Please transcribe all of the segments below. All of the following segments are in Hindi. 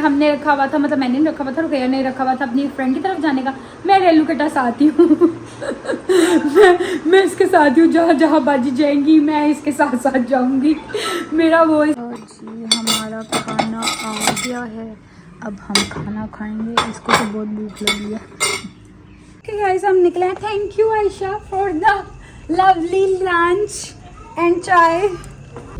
हमने रखा हुआ था, मतलब मैंने नहीं रखा हुआ था, रुकैया ने रखा हुआ था अपनी फ्रेंड की तरफ जाने का। मैं रेलू के साथ आती हूँ मैं इसके साथ हूँ, जहाँ जहाँ बाजी जाएंगी मैं इसके साथ साथ जाऊँगी। मेरा वो जी हमारा खाना आ गया है, अब हम खाना खाएंगे। इसको तो बहुत भूख लगी है। गाइस हम निकले हैं। Thank you Ayesha for the lovely lunch and चाय।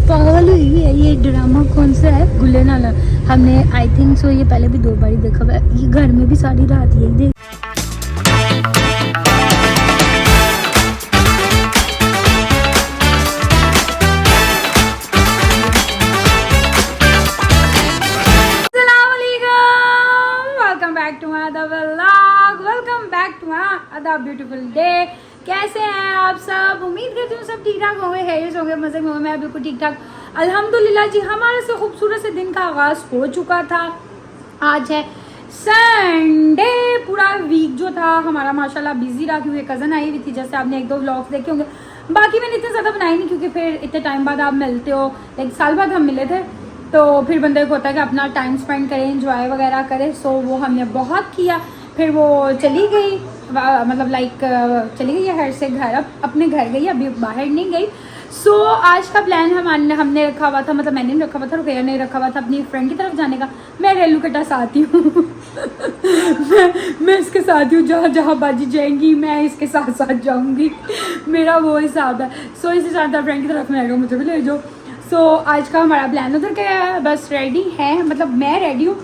पागल हुई है ये ड्रामा कौन सा है, गुल्ले नाला। हमने आई थिंक सो ये पहले भी 2 बार देखा हुआ है। ये घर में भी सारी रात यही देख। Welcome back to another vlog, welcome back to another beautiful day. कैसे हैं आप सब? उम्मीद करती हूँ सब ठीक ठाक होंगे, हैरियस होंगे, मजे में होंगे। मैं बिल्कुल ठीक ठाक अल्हम्दुलिल्लाह जी। हमारे से खूबसूरत से दिन का आगाज़ हो चुका था। आज है संडे। पूरा वीक जो था हमारा माशाल्लाह बिजी रहा, क्योंकि कज़न आई हुई थी, जैसे आपने 1-2 व्लॉग्स देखे होंगे। बाकी मैंने इतने ज़्यादा बनाई नहीं, क्योंकि फिर इतने टाइम बाद आप मिलते हो, एक साल बाद हम मिले थे, तो फिर बंदे को होता है कि अपना टाइम स्पेंड करें, इंजॉय वगैरह करें। सो वो हमने बहुत किया। फिर वो चली गई, मतलब लाइक चली गई है घर से घर, अब अपने घर गई, अभी बाहर नहीं गई। सो आज का प्लान हमने रखा हुआ था, मतलब मैंने नहीं रखा हुआ था, रुकैया ने रखा हुआ था अपनी फ्रेंड की तरफ जाने का। मैं रेलू के साथ आती हूँ मैं इसके साथ हूँ, जहाँ जहाँ बाजी जाएंगी मैं इसके साथ साथ जाऊँगी। मेरा वो हिसाब है। सो इसी साथ फ्रेंड की तरफ मैं मुझे भी ले जाओ। सो आज का हमारा प्लान उधर का है, बस रेडी है, मतलब मैं रेडी हूँ,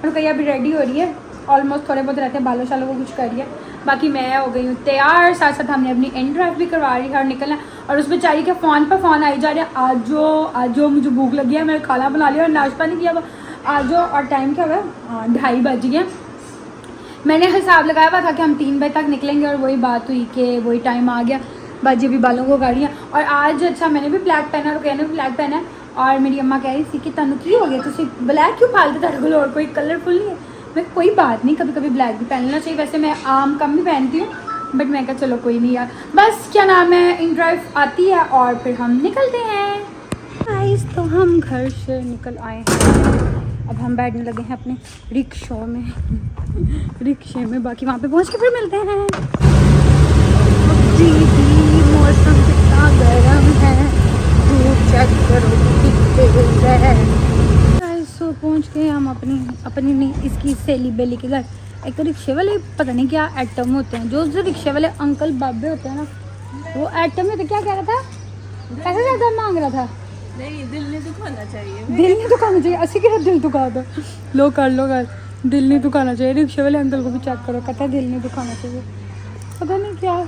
रुकैया भी रेडी हो रही है। ऑलमोस्ट थोड़े बहुत रहते हैं, बालों शालों को कुछ कर रही है, बाकी मैं हो गई हूँ तैयार। साथ साथ हमने अपनी एंड ड्राइव भी करवा रही है और निकलना है। और उस बेचारी के फ़ोन पर फ़ोन आई जा रहे हैं, आज जो मुझे भूख लगी है, मैंने खाना बना लिया और नाश्ता नहीं किया। आज और टाइम क्या हुआ, 2:30 बज गए। मैंने हिसाब लगाया हुआ था कि हम 3 बजे तक निकलेंगे, और वही बात हुई कि वही टाइम आ गया। बाजी भी बालों को गाड़ी है। और आज अच्छा मैंने भी ब्लैक पहना, रुकैया ने भी ब्लैक पहना है। और मेरी अम्मा कह रही थी कि तनु की हो गया, तुझे ब्लैक क्यों फालते तेरे को, और कोई कलरफुल नहीं है। मैं कोई बात नहीं, कभी कभी ब्लैक भी पहनना चाहिए। वैसे मैं आम कम भी पहनती हूँ, बट मैं कहा चलो कोई नहीं यार, बस क्या नाम है, इन ड्राइव आती है और फिर हम निकलते हैं। गाइस तो हम घर से निकल आए हैं, अब हम बैठने लगे हैं अपने रिक्शा में रिक्शे में। बाकी वहाँ पे पहुँच के फिर मिलते हैं। जी मौसम कितना गर्म है, धूप चेक करो कितनी तेज है। सो पहुँच गए हम अपनी नहीं, इसकी सहेली बेली के घर। एक तो रिक्शे वाले पता नहीं क्या एटम होते हैं, जो रिक्शे वाले अंकल बाबे होते हैं ना, वो एटम में। तो क्या कह रहा था, पैसा ज़्यादा मांग रहा था। नहीं, दिल नहीं दुखाना चाहिए, दिल नहीं दुखाना चाहिए। असि कि दिल दुखा दो, लो कर दिल नहीं दुखाना चाहिए। रिक्शे वाले अंकल को भी चेक करो, कहता है दिल नहीं दुखाना चाहिए। पता नहीं क्या,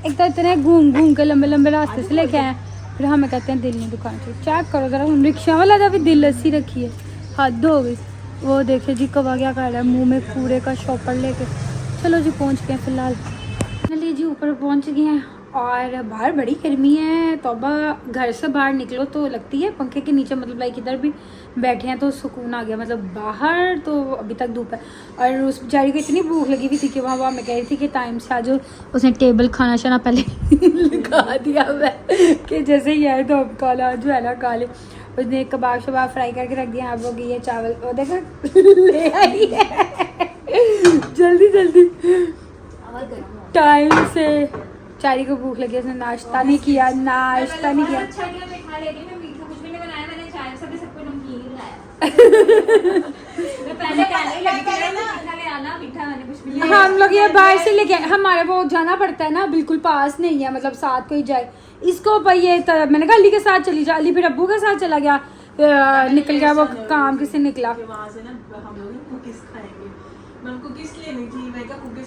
एक तो इतने घूम के लंबे लंबे रास्ते से लेके आए, फिर हमें कहते हैं दिल नहीं दुखाना चाहिए। चेक करो ज़रा, हम रिक्शा वाला का भी दिल अस्सी रखी है, हद हो गई। वो देखे जी कवा क्या कर रहा है, मुंह में पूरे का शॉपर लेके। चलो जी पहुंच गए फिलहाल, चलिए जी ऊपर पहुंच गए हैं। और बाहर बड़ी गर्मी है, तौबा। घर से बाहर निकलो तो लगती है पंखे के नीचे, मतलब लाइक इधर भी बैठे हैं तो सुकून आ गया, मतलब बाहर तो अभी तक धूप है। और उस बेचारी को इतनी भूख लगी हुई थी कि वहाँ मैं कह रही थी कि टाइम से आ जाओ। उसने टेबल खाना शाना पहले लगा दिया हुआ कि जैसे ही आए तो अब काला जो है ना काले। उसने कबाब शबाब फ्राई करके रख दिया। अब हो गई है चावल, वो देखा ले आई है जल्दी टाइम से। चारी को भूख लगी, उसने नाश्ता नहीं किया। हम लोग ये बाहर से लेके, हमारे वो जाना पड़ता है ना, बिल्कुल पास नहीं है, मतलब साथ कोई जाए इसको पर ये मैंने कहा अली के साथ चली जा। अली फिर अब्बू के साथ चला गया, निकल गया वो काम किससे निकला।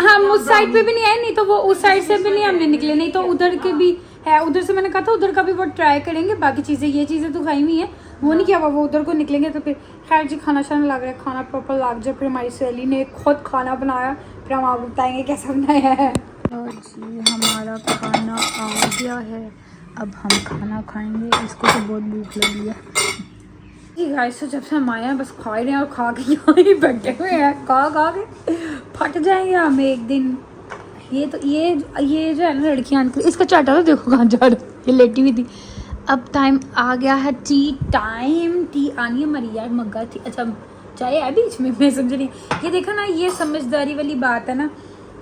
हम उस साइड पे भी नहीं है, नहीं तो वो उस साइड से भी नहीं हमने निकले, नहीं तो उधर के भी है। उधर से मैंने कहा था उधर का भी वो ट्राई करेंगे। बाकी चीज़ें, ये चीज़ें तो खाई हुई हैं, वो नहीं किया हुआ, वो उधर को निकलेंगे तो फिर। खैर जी खाना शाना लग रहा है, खाना प्रॉपर लग जाए। फिर हमारी सहेली ने खुद खाना बनाया, फिर हम आपको बताएंगे कैसा बनाया है। और जी हमारा खाना आ गया है, अब हम खाना खाएंगे। इसको तो बहुत भूख लगी है गाइस। तो जब से हम आए हैं बस खा ही रहे हैं, और खा के यहाँ ही बैठे हुए हैं, खा के फट जाएंगे हम एक दिन। ये तो ये जो है ना लड़कियाँ, इसका चाटा तो देखो कहाँ जा रहा है, ये लेटी हुई थी। अब टाइम आ गया है टी टाइम, टी आनी है हमारी यार, मग्गा थी। अच्छा चाय है बीच में, मैं समझ नहीं। ये देखो ना, ये समझदारी वाली बात है ना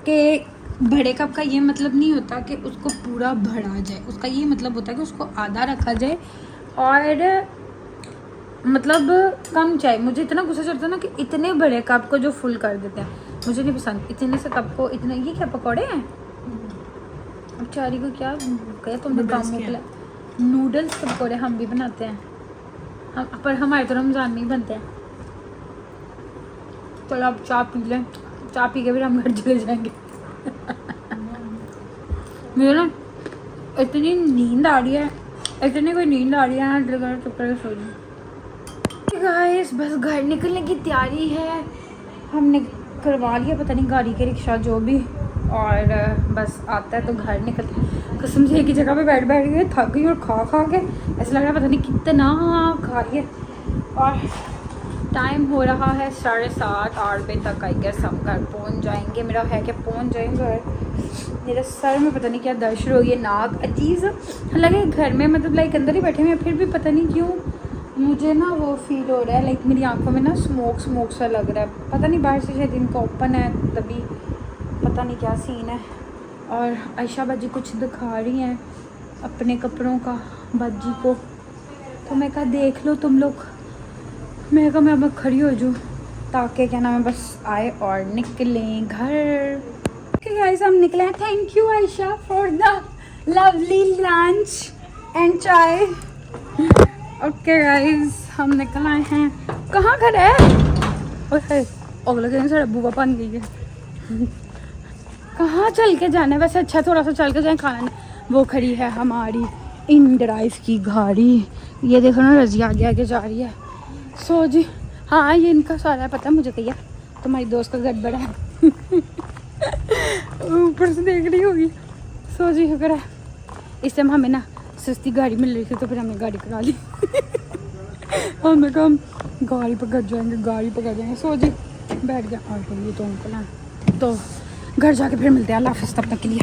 कि बड़े कप का ये मतलब नहीं होता कि उसको पूरा भरा जाए, उसका ये मतलब होता है कि उसको आधा रखा जाए और मतलब कम चाय। मुझे इतना गुस्सा चढ़ता है ना कि इतने बड़े कप को जो फुल कर देते हैं, मुझे नहीं पसंद। इतने से कप को इतने, ये क्या पकौड़े हैं? अब चारी को क्या कहे तुमने काम मोकला? नूडल्स के पकौड़े हम भी बनाते हैं, हम पर हमारे तो रमज़ान में ही बनते हैं। चलो अब चाय पी लें, चाय पी के फिर हम घर चले जाएंगे। मुझे ना इतनी नींद आ रही है, इतनी कोई नींद आ रही है ना, दिल कर चुप करके सो जाऊँ। गाइस बस घर निकलने की तैयारी है, हमने करवा लिया पता नहीं गाड़ी के रिक्शा जो भी, और बस आता है तो घर निकलते। कसम से एक ही जगह पे बैठ के थक गई और खा के ऐसा लग रहा है पता नहीं कितना खा रही है। और टाइम हो रहा है 7:30-8 बजे तक आई गेस हम घर पहुंच जाएंगे। मेरा है कि पहुंच जाएंगे घर। मेरे सर में पता नहीं क्या दर्द शुरू हो गई है, नाक अजीज। हालांकि घर में मतलब लाइक अंदर ही बैठे हुए हैं, फिर भी पता नहीं क्यों मुझे ना वो फील हो रहा है, लाइक मेरी आंखों में ना स्मोक सा लग रहा है। पता नहीं बाहर से शायद इनका ओपन है तभी, पता नहीं क्या सीन है। और आयशा बाजी कुछ दिखा रही हैं अपने कपड़ों का बाजी को, तो मैं कहा देख लो तुम लोग। मैं कहा मैं अब खड़ी हो जाऊँ ताकि क्या नाम है बस आए और निकलें घर। गाइस हम निकले हैं। Thank you Ayesha for the lovely lunch and चाय। ओके गाइस हम निकल आए हैं। कहाँ घर है? ओए अगले दिन सारा बुआ बन गई है। कहाँ चल के जाना है? वैसे अच्छा थोड़ा सा चल के जाए, खाना नहीं। वो खड़ी है हमारी इन ड्राइव की गाड़ी, ये देखो ना रजिया आगे जा रही है। सो जी हाँ ये इनका सारा है, पता है मुझे। भैया तुम्हारी दोस्त का गड़बड़ है। ऊपर से देख रही होगी। सो जी शुक्र है इस टाइम हमें ना सस्ती गाड़ी मिल रही थी तो फिर हमने गाड़ी करा ली। हमें कहा हम गाड़ी पकड़ जाएंगे। सो जी बैठ गया। और ये तो अंकल हैं, तो घर जाके फिर मिलते हैं। अल्लाह हाफ़िज़ तब तक के लिए।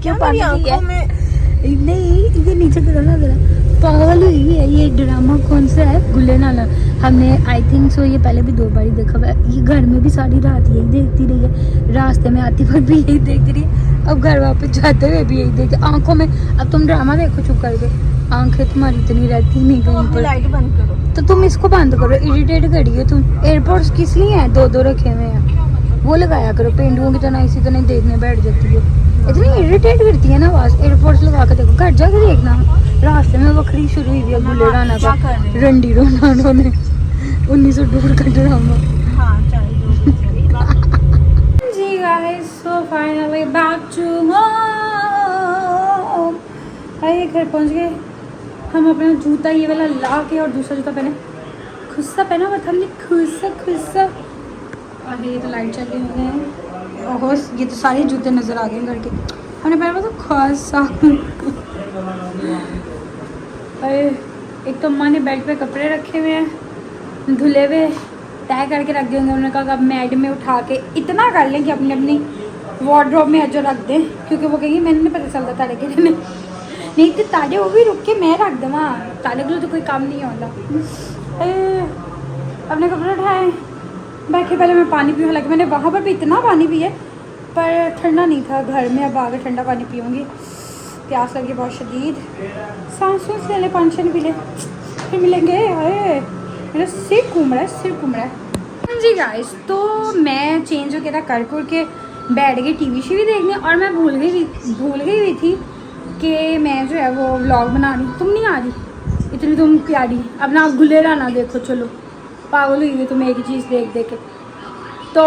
क्या पागल है? नहीं ये नीचे करो ना जरा, पागल हुई है। ये ड्रामा कौन सा है? गुल्ले नाला। हमने आई थिंक सो ये पहले भी 2 बार देखा हुआ है। ये घर में भी सारी रात यही देखती रही है, रास्ते में आती वक्त भी यही देखती रही है, अब घर वापस जाते हुए भी यही देखती। आंखों में अब तुम ड्रामा देखो चुप करके, आंखें तुम्हारी इतनी रहती नहीं कहीं पर। लाइट बंद करो। तो तुम इसको बंद करो, इरिटेट करिए तुम। एयरपोर्ट्स किस लिए हैं? 2 रखे हुए हैं, वो लगाया करो। पेंडुओं की तरह इसी तरह देखने बैठ जाती है, इतनी इरिटेट करती है ना आवाज़। एयरपोर्ट्स लगा के देखो, घर जाके देखना। रास्ते में बकरी शुरू हुई है गुल्ले राना का, रंडी रोनानो ने 1902 का ड्रामा। जी guys so finally back to home. आइए घर पहुंच गए हम। अपना जूता ये वाला ला के और दूसरा जूता पहने, खुद सा पहना हुआ था हमने, खुद सा। और ये तो लाइट चल रही है। ओहो ये तो सारे जूते नज़र आ गए घर के। हमने पहना तो खासा। अरे एक तो अम्मा ने बेड पे कपड़े रखे हुए हैं धुले हुए, तय करके रख देंगे। उन्होंने कहा अब मैड में उठा के इतना कर लें कि अपनी वार्डरोब में जो रख दें, क्योंकि वो कहेंगे मैंने नहीं पता चलता तारे के नहीं तो तारे वो भी रुक के मैं रख दूँ। तारे के लिए तो कोई काम नहीं होता। अपने कपड़े उठाए बाकी पहले मैं पानी पीऊँ। हालांकि मैंने वहाँ पर भी इतना पानी पिया पर ठंडा नहीं था। घर में अब आगे ठंडा पानी पीऊँगी, प्यास लगी बहुत शदीद। सांस ले ले, पानी पी ले, फिर मिलेंगे। अरे मेरा सिर घूम रहा है। जी गाइस तो मैं चेंज वगैरह कर के बैठ गई टीवी शीवी देखने, और मैं भूल गई हुई थी कि मैं जो है वो व्लॉग बना रही। तुम नहीं आ रही इतनी, तुम प्यारी। अब ना गुल्ले ना देखो, चलो पागल हुई हुई तुम एक ही चीज़ देख के। तो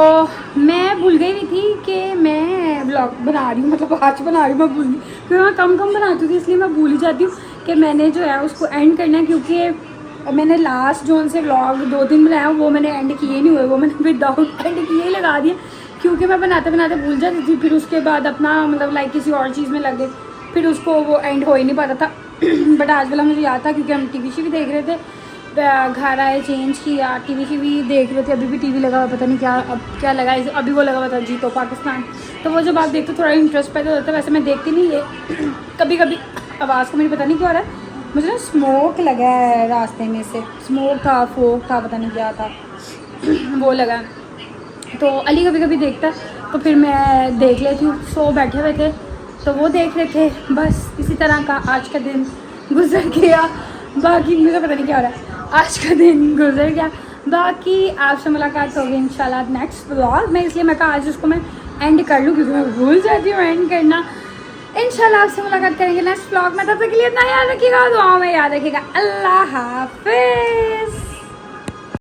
मैं भूल गई थी कि मैं व्लॉग बना रही हूँ, मतलब आज बना रही हूँ। मैं भूल गई क्योंकि मैं कम बनाती थी, इसलिए मैं भूल ही जाती हूँ कि मैंने जो है उसको एंड करना है। क्योंकि मैंने लास्ट जो उनसे व्लॉग 2 दिन बनाया वो मैंने एंड किए नहीं हुए, वो मैंने विदाउट एंड किए ही लगा दिए, क्योंकि मैं बनाते भूल जाती थी। फिर उसके बाद अपना मतलब लाइक किसी और चीज़ में लगे, फिर उसको वो एंड हो ही नहीं पाता था। बट आज वाला मुझे याद था क्योंकि हम टीवी शीवी देख रहे थे। घर आए, चेंज किया, टीवी शीवी देख रहे थे। अभी भी टीवी लगा हुआ, पता नहीं क्या अब क्या लगा है। अभी वो लगा हुआ था जीतो पाकिस्तान। तो वो जब आप देखते थोड़ा इंटरेस्ट पैदा होता है। वैसे मैं देखती नहीं है, कभी कभी आवाज़ को मेरी पता नहीं क्या हो रहा है। मुझे ना स्मोक लगा है रास्ते में से, स्मोक था, फोक था, पता नहीं क्या था। वो लगा। तो अली कभी कभी देखता तो फिर मैं देख लेती हूँ। सो बैठे हुए थे तो वो देख रहे थे। बस इसी तरह का आज का दिन गुजर गया। बाकी मुझे पता नहीं क्या हो रहा है, आज का दिन गुजर गया। बाकी आपसे मुलाकात होगी इंशाल्लाह नेक्स्ट व्लॉग में, इसलिए मैं कहा आज उसको मैं एंड कर लूँ क्योंकि मैं भूल जाती हूँ एंड करना। इंशाल्लाह आपसे मुलाकात करेंगे नेक्स्ट व्लॉग में। तब तक के लिए इतना याद रखिएगा, दुआओं में याद रखिएगा। अल्लाह हाफिज़।